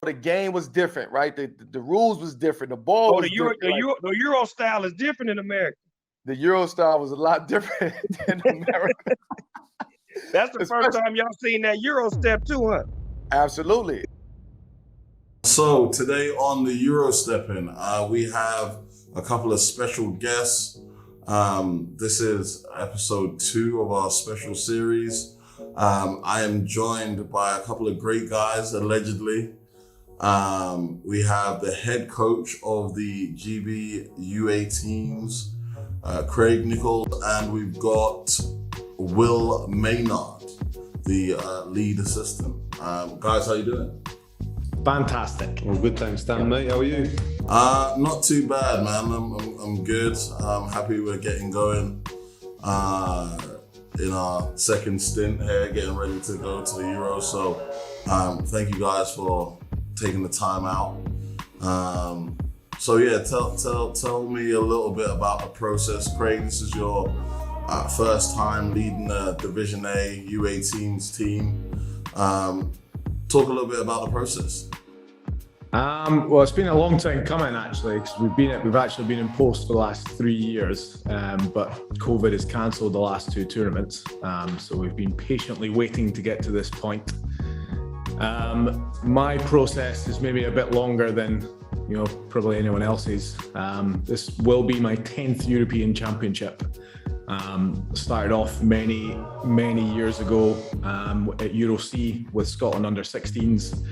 the game was different, right? The rules was different. The ball was different. The Euro style is different in America. The Euro style was a lot different than America. That's the first time y'all seen that Euro step too, huh? Absolutely. So today on the Eurostepping, we have a couple of special guests. This is episode 2 of our special series. I am joined by a couple of great guys, allegedly. We have the head coach of the GB U18s, Craig Nicol, and we've got Will Maynard, the lead assistant. Guys, how you doing? Fantastic. Well, good, thanks, Dan, mate. How are you? Not too bad, man. I'm good. I'm happy we're getting going in our second stint here, getting ready to go to the Euro. So thank you guys for taking the time out. So yeah, tell me a little bit about the process. Craig, this is your first time leading a Division A U18s team. Talk a little bit about the process. Well, it's been a long time coming actually, because we've actually been in post for the last 3 years, but COVID has cancelled the last 2 tournaments, so we've been patiently waiting to get to this point. My process is maybe a bit longer than probably anyone else's. This will be my 10th European Championship. Started off many years ago at Foresee with Scotland under 16s.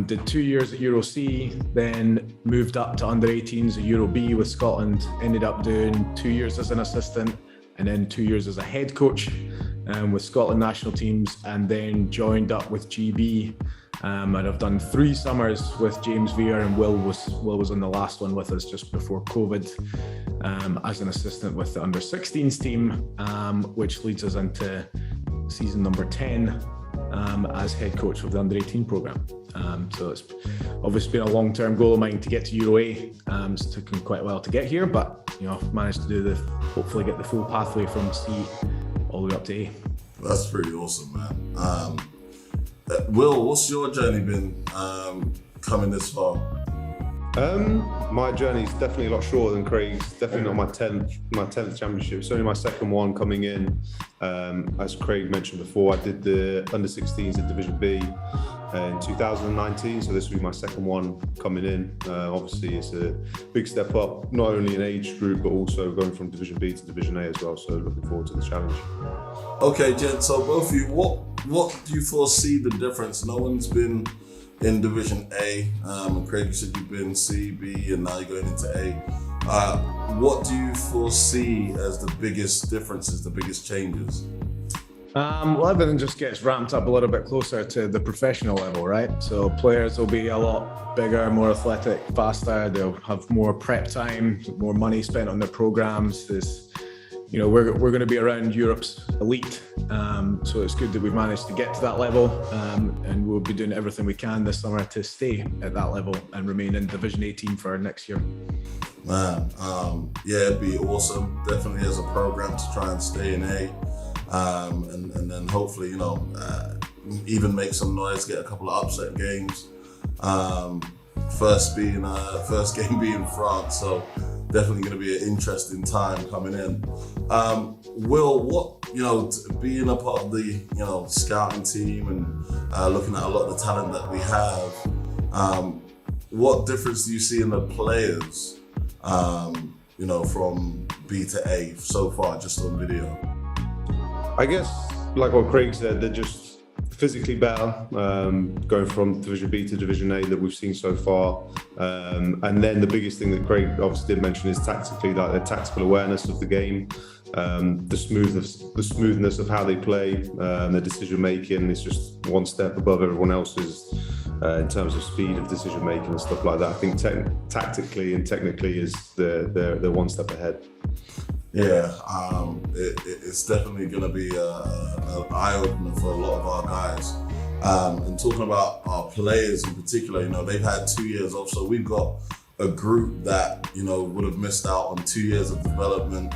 Did 2 years at Foresee, then moved up to under 18s at Euro B with Scotland. Ended up doing 2 years as an assistant and then 2 years as a head coach with Scotland national teams, and then joined up with GB. And I've done 3 summers with James Veer, and Will was on the last one with us just before COVID, as an assistant with the under 16s team, which leads us into season number 10 as head coach of the under 18 program. So it's obviously been a long-term goal of mine to get to Euro A. It's taken quite a while to get here, but I've managed to hopefully get the full pathway from C all the way up to A. That's pretty awesome, man. Will, what's your journey been coming this far? My journey is definitely a lot shorter than Craig's. Definitely not my 10th championship. It's only my second one coming in. As Craig mentioned before, I did the under 16s in Division B in 2019, so this will be my second one coming in. Obviously, it's a big step up, not only in age group, but also going from Division B to Division A as well. So looking forward to the challenge. Okay, Jen. So both of you, what do you foresee the difference? No one's been in Division A. Craig, you said you've been C, B, and now you're going into A. What do you foresee as the biggest differences, the biggest changes? Well, everything just gets ramped up a little bit closer to the professional level, right? So players will be a lot bigger, more athletic, faster. They'll have more prep time, more money spent on their programs. We're going to be around Europe's elite, so it's good that we've managed to get to that level, and we'll be doing everything we can this summer to stay at that level and remain in Division 18 for next year. Man, yeah, it'd be awesome, definitely as a program to try and stay in A, and then hopefully, even make some noise, get a couple of upset games. First game being France, so definitely going to be an interesting time coming in. Will, being a part of the scouting team and looking at a lot of the talent that we have, what difference do you see in the players, from B to A so far, just on video? I guess, like what Craig said, they're just physically better, going from Division B to Division A that we've seen so far. And then the biggest thing that Craig obviously did mention is tactically, like the tactical awareness of the game, the smoothness of how they play, their decision making is just one step above everyone else's in terms of speed of decision making and stuff like that. I think tactically and technically is they're one step ahead. Yeah, it's definitely going to be an eye-opener for a lot of our guys. And talking about our players in particular, they've had 2 years off, so we've got a group that, would have missed out on 2 years of development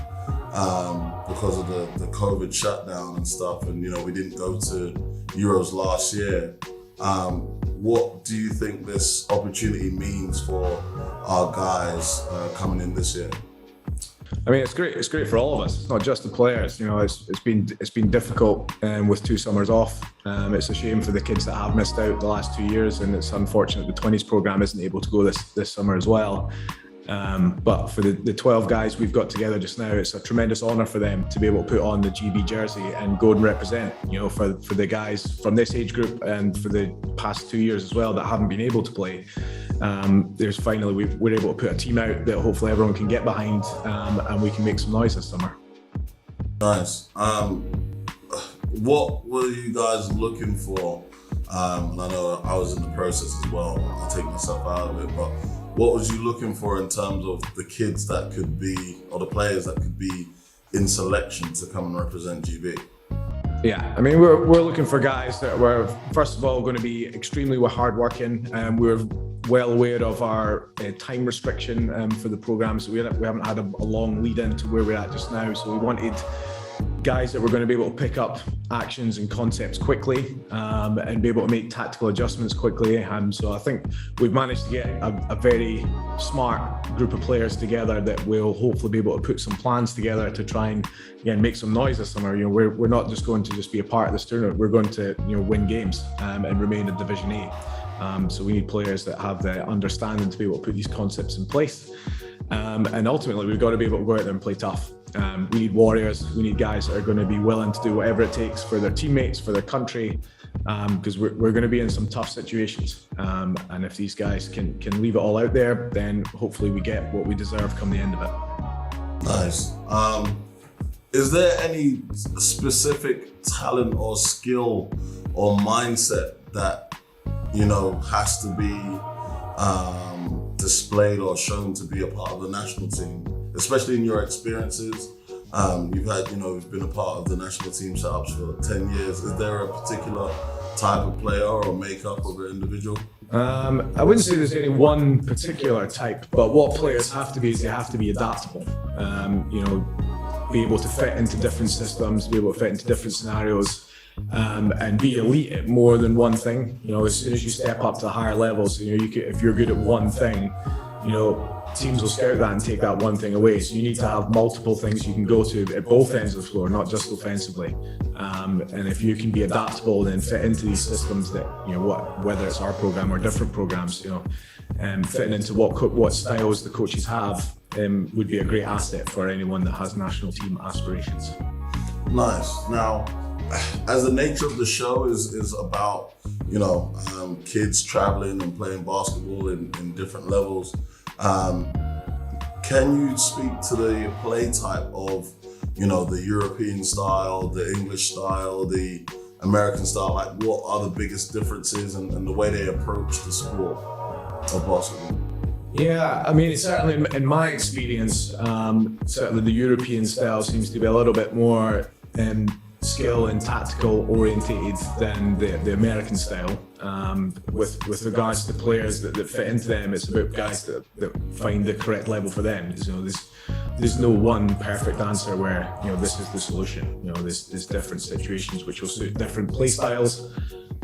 because of the COVID shutdown and stuff, and, we didn't go to Euros last year. what do you think this opportunity means for our guys coming in this year? I mean, it's great. It's great for all of us. It's not just the players. You know, it's been difficult with 2 summers off. It's a shame for the kids that have missed out the last 2 years, and it's unfortunate the 20s program isn't able to go this summer as well. But for the 12 guys we've got together just now, it's a tremendous honour for them to be able to put on the GB jersey and go and represent, you know, for the guys from this age group and for the past 2 years as well that haven't been able to play. There's finally, we're able to put a team out that hopefully everyone can get behind, and we can make some noise this summer. Nice. What were you guys looking for? And I know I was in the process as well. I'll take myself out of it, but what was you looking for in terms of the kids that could be, or the players that could be in selection to come and represent GB? Yeah, I mean, we're looking for guys that were, first of all, going to be extremely hardworking. We're well aware of our time restriction for the program, so we haven't had a long lead in to where we're at just now. So we wanted guys that were going to be able to pick up actions and concepts quickly, and be able to make tactical adjustments quickly. So I think we've managed to get a very smart group of players together that will hopefully be able to put some plans together to try and, again, make some noise this summer. You know, we're not just going to just be a part of this tournament. We're going to, you know, win games and remain in Division A. So we need players that have the understanding to be able to put these concepts in place. And ultimately, we've got to be able to go out there and play tough. We need warriors. We need guys that are going to be willing to do whatever it takes for their teammates, for their country, because we're going to be in some tough situations. And if these guys can leave it all out there, then hopefully we get what we deserve come the end of it. Nice. Is there any specific talent or skill or mindset that, you know, has to be displayed or shown to be a part of the national team, especially in your experiences? You've been a part of the national team setups for 10 years. Is there a particular type of player or makeup of an individual? I wouldn't say there's any one particular type, but what players have to be is they have to be adaptable. Be able to fit into different systems, be able to fit into different scenarios, and be elite at more than one thing. You know, as soon as you step up to higher levels, you know, if you're good at one thing, you know, teams will scout that and take that one thing away. So you need to have multiple things you can go to at both ends of the floor, not just offensively. And if you can be adaptable and fit into these systems that, you know, whether it's our program or different programs, you know, fitting into what styles the coaches have would be a great asset for anyone that has national team aspirations. Nice. Now, as the nature of the show is about, you know, kids traveling and playing basketball in different levels, can you speak to the play type of, you know, the European style, the English style, the American style? Like, what are the biggest differences and the way they approach the sport of basketball? Yeah, I mean, certainly in my experience, certainly the European style seems to be a little bit more skill and tactical orientated than the American style. With regards to players that fit into them, it's about guys that find the correct level for them. You know, there's no one perfect answer where, you know, this is the solution. You know, there's different situations which will suit different play styles.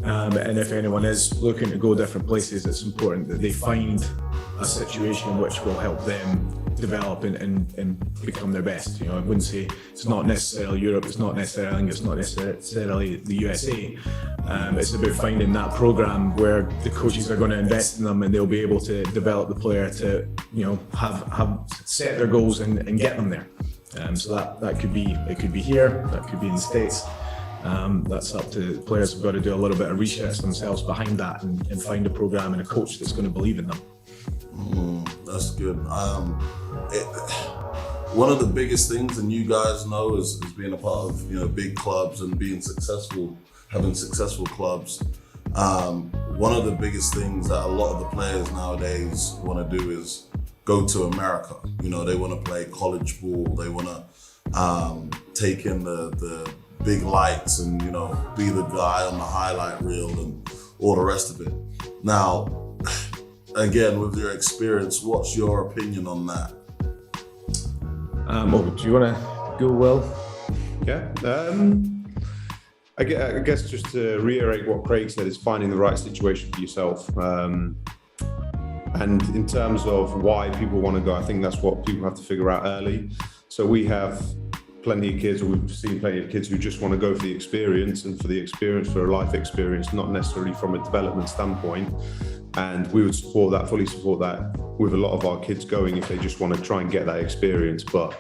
And if anyone is looking to go different places, it's important that they find a situation which will help them develop and become their best. You know, I wouldn't say it's not necessarily Europe, it's not necessarily England, it's not necessarily the USA. It's about finding that program where the coaches are going to invest in them and they'll be able to develop the player to, you know, have set their goals and get them there. So that could be here, that could be in the States. That's up to the players who've got to do a little bit of research themselves behind that and find a program and a coach that's going to believe in them. That's good. One of the biggest things, and you guys know, is being a part of, you know, big clubs and being successful, having successful clubs. One of the biggest things that a lot of the players nowadays want to do is go to America. You know, they want to play college ball. They want to take in the big lights and, you know, be the guy on the highlight reel and all the rest of it. Now, again, with your experience, what's your opinion on that? Do you want to go, Will? Yeah. I guess just to reiterate what Craig said, is finding the right situation for yourself. And in terms of why people want to go, I think that's what people have to figure out early. So we have plenty of kids, or we've seen plenty of kids who just want to go for the experience, and for a life experience, not necessarily from a development standpoint. And we would fully support that with a lot of our kids going if they just want to try and get that experience. But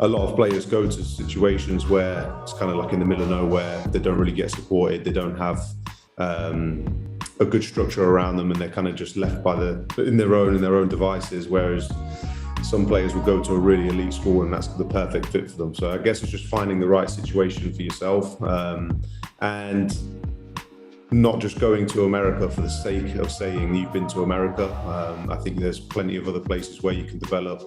a lot of players go to situations where it's kind of like in the middle of nowhere, they don't really get supported, they don't have a good structure around them, and they're kind of just left in their own devices, whereas some players will go to a really elite school and that's the perfect fit for them. So I guess it's just finding the right situation for yourself, and not just going to America for the sake of saying you've been to America. I think there's plenty of other places where you can develop,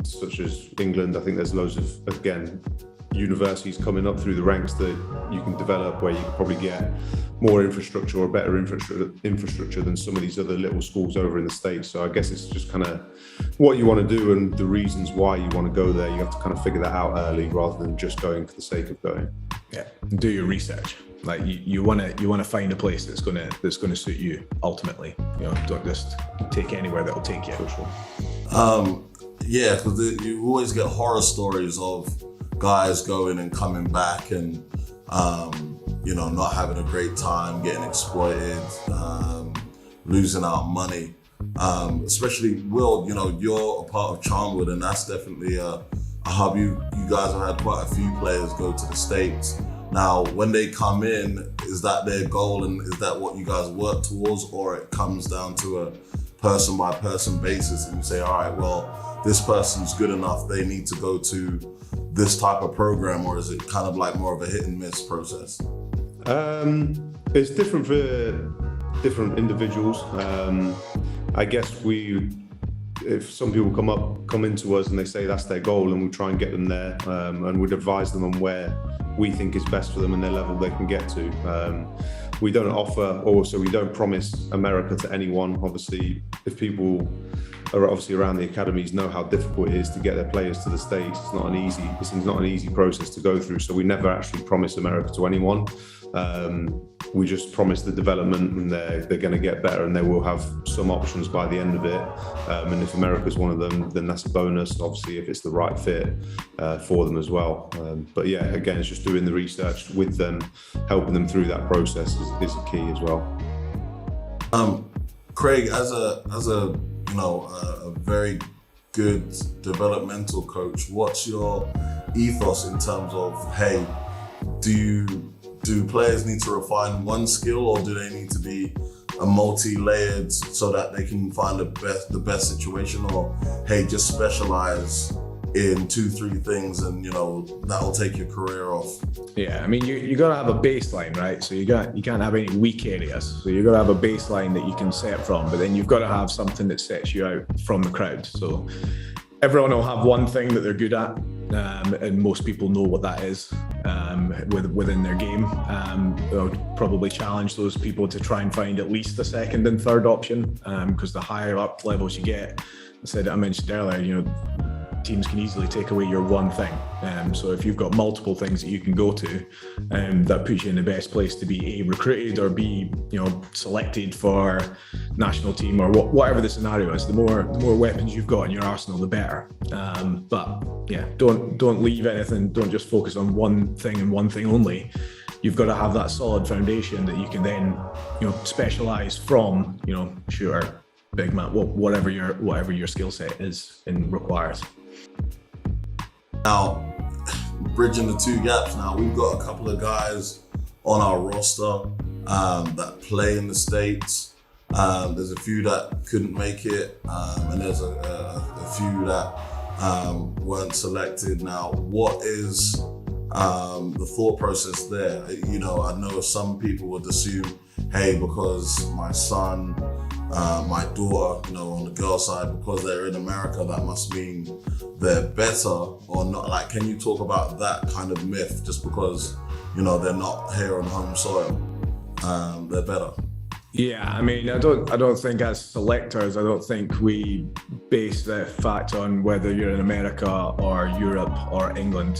such as England. I think there's loads of, again, universities coming up through the ranks that you can develop, where you can probably get more infrastructure or better infrastructure than some of these other little schools over in the States. So I guess it's just kind of what you want to do and the reasons why you want to go there. You have to kind of figure that out early rather than just going for the sake of going. Yeah, do your research. Like you want to find a place that's going to suit you ultimately. You know, don't just take anywhere that'll take you. For sure. Yeah, because you always get horror stories of guys going and coming back and not having a great time, getting exploited, losing out money. Especially Will, you're a part of Charnwood, and that's definitely a hub. You guys have had quite a few players go to the States. Now, when they come in, is that their goal, and is that what you guys work towards, or it comes down to a person by person basis and you say, all right, well, this person's good enough, they need to go to this type of program, or is it kind of like more of a hit and miss process? It's different for different individuals. I guess if some people come into us and they say that's their goal, and we try and get them there, and we'd advise them on where we think is best for them and their level they can get to. We don't offer, so we don't promise America to anyone. Obviously, if people are obviously around the academies know how difficult it is to get their players to the States. It's not an easy process to go through. So we never actually promise America to anyone. We just promise the development, and they're going to get better, and they will have some options by the end of it. And if America's one of them, then that's a bonus, obviously, if it's the right fit for them as well. But yeah, again, it's just doing the research with them, helping them through that process is a key as well. Craig, as a very good developmental coach, what's your ethos in terms of, hey, do players need to refine one skill, or do they need to be a multi-layered so that they can find the best situation, or hey, just specialize in 2-3 things and that'll take your career off? Yeah, I mean, you got to have a baseline, right? So you can't have any weak areas. So you got to have a baseline that you can set from, but then you've got to have something that sets you out from the crowd. So everyone will have one thing that they're good at, and most people know what that is within their game. I'll probably challenge those people to try and find at least a second and third option, because the higher up levels you get, I mentioned earlier, teams can easily take away your one thing. So if you've got multiple things that you can go to, that puts you in the best place to be A, recruited, or B, selected for national team, or whatever the scenario is. The more weapons you've got in your arsenal, the better. But yeah, don't leave anything. Don't just focus on one thing and one thing only. You've got to have that solid foundation that you can then, specialize from. Shooter, big man, whatever your skill set is and requires. Now, bridging the two gaps, now we've got a couple of guys on our roster that play in the States. There's a few that couldn't make it, and there's a few that weren't selected. Now, what is the thought process there? I know some people would assume, hey, because my son, my daughter, on the girl side, because they're in America, that must mean they're better or not. Like, can you talk about that kind of myth? Just because, they're not here on home soil, they're better. Yeah, I mean, I don't think as selectors, I don't think we base the fact on whether you're in America or Europe or England.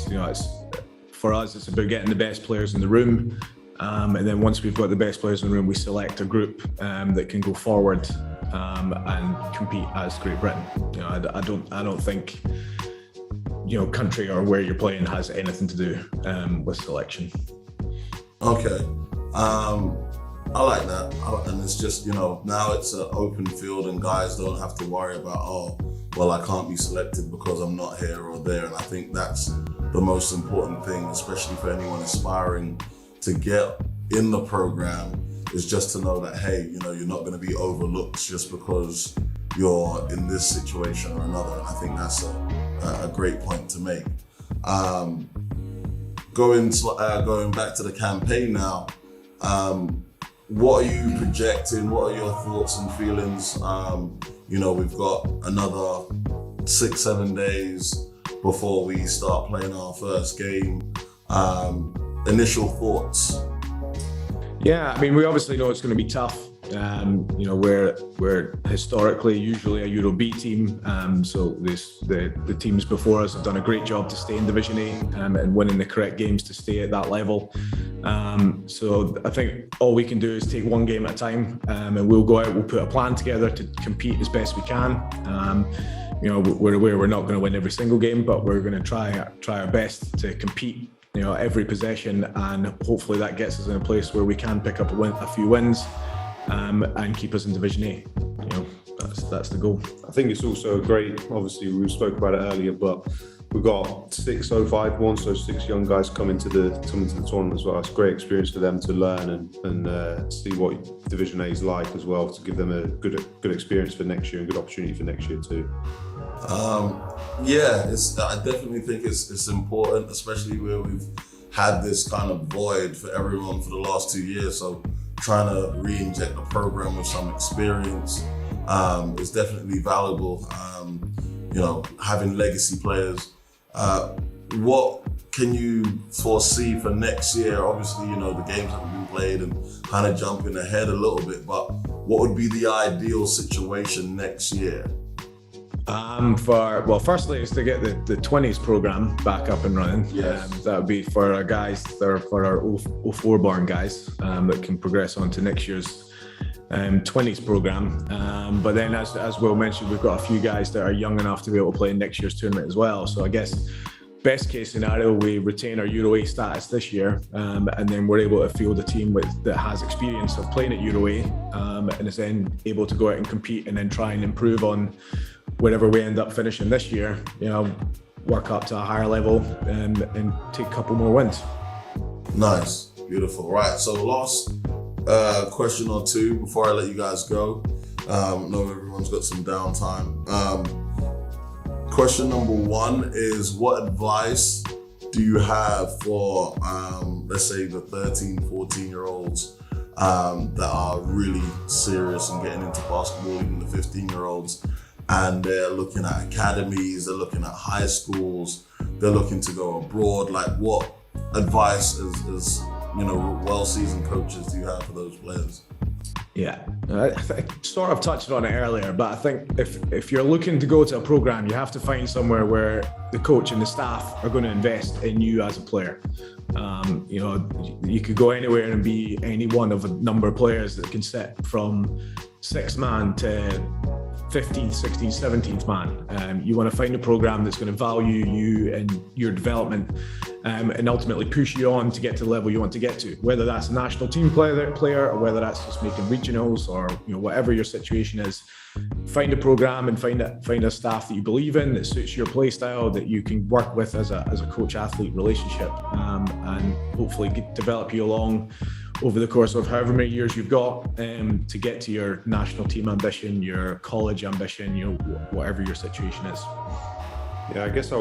for us, it's about getting the best players in the room. And then once we've got the best players in the room, we select a group that can go forward and compete as Great Britain. You know, I don't think, you know, country or where you're playing has anything to do with selection. Okay. I like that. And it's just, you know, now it's an open field and guys don't have to worry about, oh, well, I can't be selected because I'm not here or there. And I think that's the most important thing, especially for anyone aspiring to get in the program, is just to know that, hey, you know, you're not going to be overlooked just because you're in this situation or another. And I think that's a great point to make. Going back to the campaign now, what are you projecting? What are your thoughts and feelings? You know, we've got another 6-7 days before we start playing our first game. Initial thoughts? Yeah, I mean, we obviously know it's going to be tough. You know, we're historically usually a Euro B team, so the teams before us have done a great job to stay in Division A and winning the correct games to stay at that level. So I think all we can do is take one game at a time, and we'll go out, we'll put a plan together to compete as best we can. You know, we're aware we're not going to win every single game, but we're going to try our best to compete, you know, every possession, and hopefully that gets us in a place where we can pick up a few wins and keep us in Division A. You know, that's the goal. I think it's also great. Obviously, we spoke about it earlier, but we've got 605-1, so 6 young guys coming to the tournament as well. It's a great experience for them to learn and see what Division A is like as well, to give them a good experience for next year and good opportunity for next year too. Yeah, I definitely think it's important, especially where we've had this kind of void for everyone for the last 2 years. So trying to re-inject the program with some experience is definitely valuable. You know, having legacy players. What can you foresee for next year? Obviously, you know, the games that have been played and kind of jumping ahead a little bit, but what would be the ideal situation next year? Firstly, is to get the 20s program back up and running. Yes. That would be for our guys, for our 04 born guys that can progress on to next year's 20s program. But then, as Will mentioned, we've got a few guys that are young enough to be able to play in next year's tournament as well. So I guess best case scenario, we retain our Euro A status this year, and then we're able to field a team that has experience of playing at Euro A, and is then able to go out and compete and then try and improve on wherever we end up finishing this year, you know, work up to a higher level and take a couple more wins. Nice, beautiful. Right, so last question or two before I let you guys go. Know everyone's got some downtime. Question number one is, what advice do you have for, let's say, the 13, 14-year-olds that are really serious and getting into basketball, even the 15-year-olds, and they're looking at academies, they're looking at high schools, they're looking to go abroad? Like, what advice as you know, well-seasoned coaches do you have for those players? Yeah, I sort of touched on it earlier, but I think if you're looking to go to a program, you have to find somewhere where the coach and the staff are going to invest in you as a player. You know, you could go anywhere and be any one of a number of players that can sit from 6th man to 15th, 16th, 17th man. You want to find a program that's going to value you and your development, and ultimately push you on to get to the level you want to get to, whether that's a national team player or whether that's just making regionals, or, you know, whatever your situation is. Find a program and find a staff that you believe in, that suits your play style, that you can work with as a coach-athlete relationship, and hopefully develop you along over the course of however many years you've got, to get to your national team ambition, your college ambition, you know, whatever your situation is. Yeah, I guess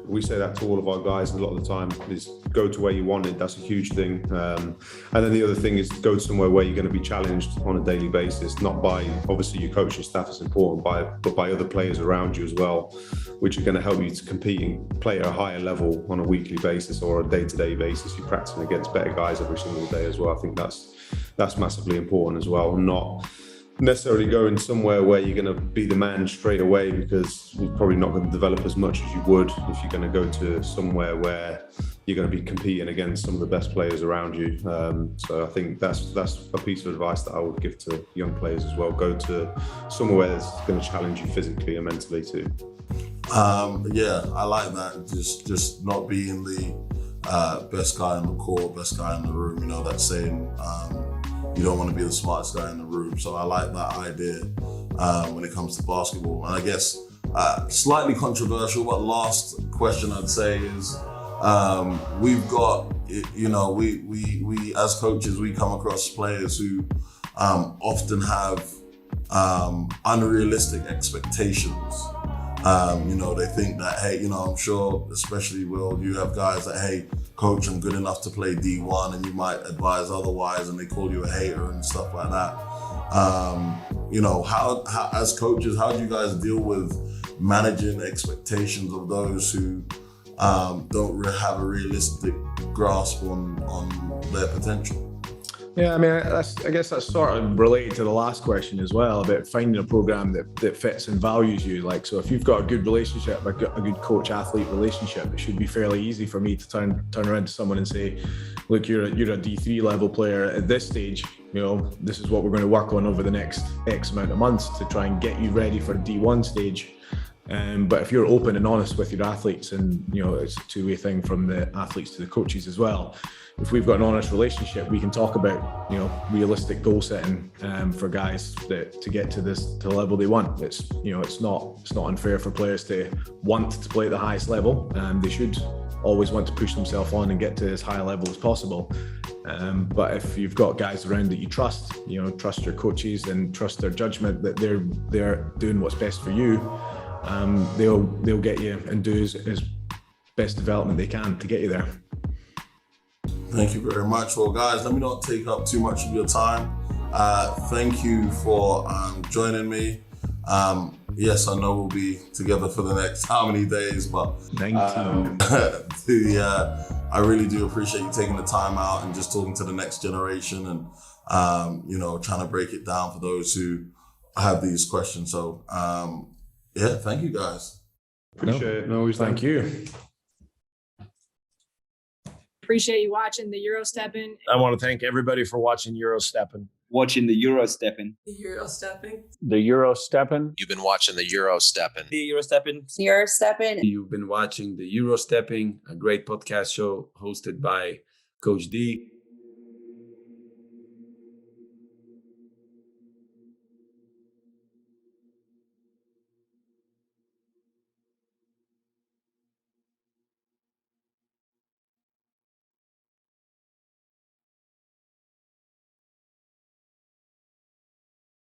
we say that to all of our guys a lot of the time, is go to where you want it. That's a huge thing. And then the other thing is go somewhere where you're going to be challenged on a daily basis, not by, obviously your coaching staff is important, but by other players around you as well, which are going to help you to compete and play at a higher level on a weekly basis or a day-to-day basis. You're practicing against better guys every single day as well. I think that's massively important as well. Not necessarily going somewhere where you're going to be the man straight away, because you're probably not going to develop as much as you would if you're going to go to somewhere where you're going to be competing against some of the best players around you. So I think that's a piece of advice that I would give to young players as well. Go to somewhere that's going to challenge you physically and mentally too. Yeah, I like that. Just not being the best guy on the court, best guy in the room. You know, that saying, you don't want to be the smartest guy in the room. So I like that idea when it comes to basketball. And I guess slightly controversial, but last question I'd say is, we've got, you know, we as coaches, we come across players who often have unrealistic expectations. You know, they think that, hey, you know, I'm sure, especially Will, you have guys that, hey, coach, I'm good enough to play D1, and you might advise otherwise, and they call you a hater and stuff like that. You know, how as coaches, how do you guys deal with managing expectations of those who don't have a realistic grasp on their potential? Yeah, I mean, I guess that's sort of related to the last question as well, about finding a program that fits and values you. Like, so if you've got a good relationship, a good coach-athlete relationship, it should be fairly easy for me to turn around to someone and say, look, you're a D3 level player at this stage. You know, this is what we're going to work on over the next X amount of months to try and get you ready for D1 stage. But if you're open and honest with your athletes, and you know, it's a two-way thing from the athletes to the coaches as well. If we've got an honest relationship, we can talk about, you know, realistic goal setting for guys to get to the level they want. It's, you know, it's not unfair for players to want to play at the highest level. They should always want to push themselves on and get to as high a level as possible. But if you've got guys around that you trust, you know, trust your coaches and trust their judgment that they're doing what's best for you, they'll get you and do as best development they can to get you there. Thank you very much. Well, guys, let me not take up too much of your time. Thank you for joining me. Yes, I know we'll be together for the next how many days, but 19. I really do appreciate you taking the time out and just talking to the next generation and, you know, trying to break it down for those who have these questions. So, yeah, thank you guys. Appreciate it. No worries. Thank you. Appreciate you watching the Eurostepping. I want to thank everybody for watching Eurostepping. Watching the Eurostepping. Eurostepping. The Eurostepping. You've been watching the Eurostepping. The Eurostepping. Eurostepping. You've been watching the Eurostepping, a great podcast show hosted by Coach D.